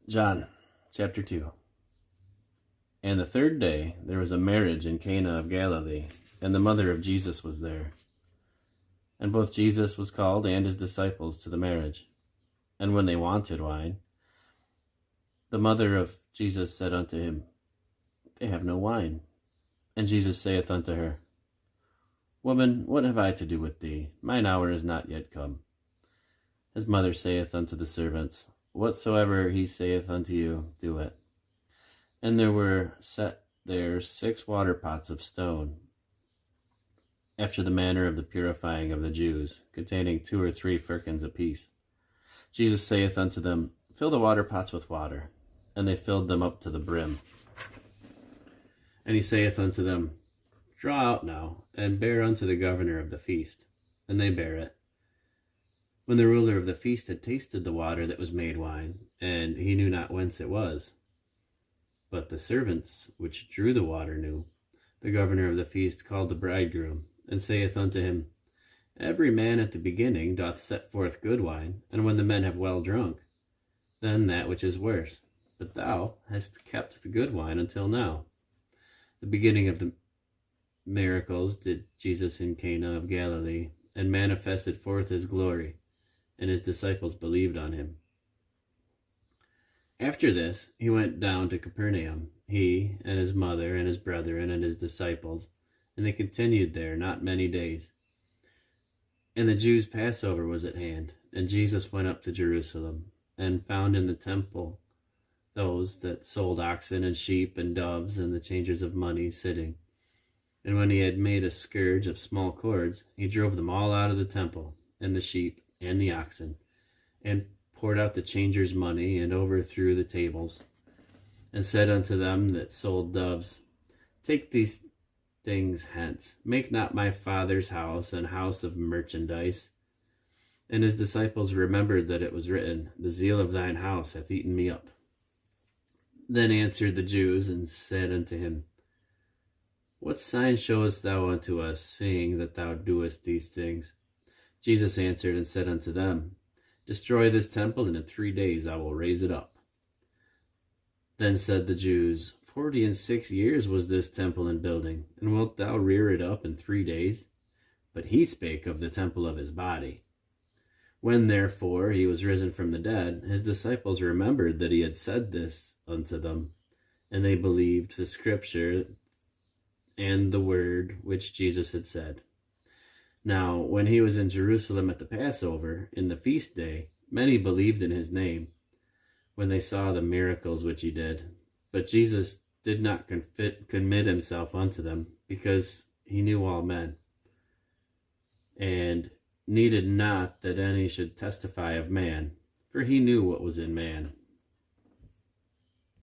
John chapter 2. And the third day there was a marriage in Cana of Galilee, and the mother of Jesus was there. And both Jesus was called and his disciples to the marriage. And when they wanted wine, the mother of Jesus said unto him, They have no wine. And Jesus saith unto her, Woman, what have I to do with thee? Mine hour is not yet come. His mother saith unto the servants, Whatsoever he saith unto you, do it. And there were set there 6 water pots of stone, after the manner of the purifying of the Jews, containing 2 or 3 firkins apiece. Jesus saith unto them, Fill the water pots with water. And they filled them up to the brim. And he saith unto them, Draw out now, and bear unto the governor of the feast. And they bare it. When the ruler of the feast had tasted the water that was made wine, and he knew not whence it was, but the servants which drew the water knew, the governor of the feast called the bridegroom, and saith unto him, Every man at the beginning doth set forth good wine, and when the men have well drunk, then that which is worse. But thou hast kept the good wine until now. The beginning of the miracles did Jesus in Cana of Galilee, and manifested forth his glory, and his disciples believed on him. After this, he went down to Capernaum, he and his mother and his brethren and his disciples, and they continued there not many days. And the Jews' Passover was at hand, and Jesus went up to Jerusalem, and found in the temple those that sold oxen and sheep and doves and the changers of money sitting. And when he had made a scourge of small cords, he drove them all out of the temple, and the sheep and the oxen, and poured out the changers' money, and overthrew the tables, and said unto them that sold doves, Take these things hence, make not my Father's house an house of merchandise. And his disciples remembered that it was written, The zeal of thine house hath eaten me up. Then answered the Jews, and said unto him, What sign showest thou unto us, seeing that thou doest these things? Jesus answered and said unto them, Destroy this temple, and in 3 days I will raise it up. Then said the Jews, 46 years was this temple in building, and wilt thou rear it up in 3 days? But he spake of the temple of his body. When therefore he was risen from the dead, his disciples remembered that he had said this unto them, and they believed the scripture and the word which Jesus had said. Now, when he was in Jerusalem at the Passover, in the feast day, many believed in his name, when they saw the miracles which he did. But Jesus did not commit himself unto them, because he knew all men, and needed not that any should testify of man, for he knew what was in man.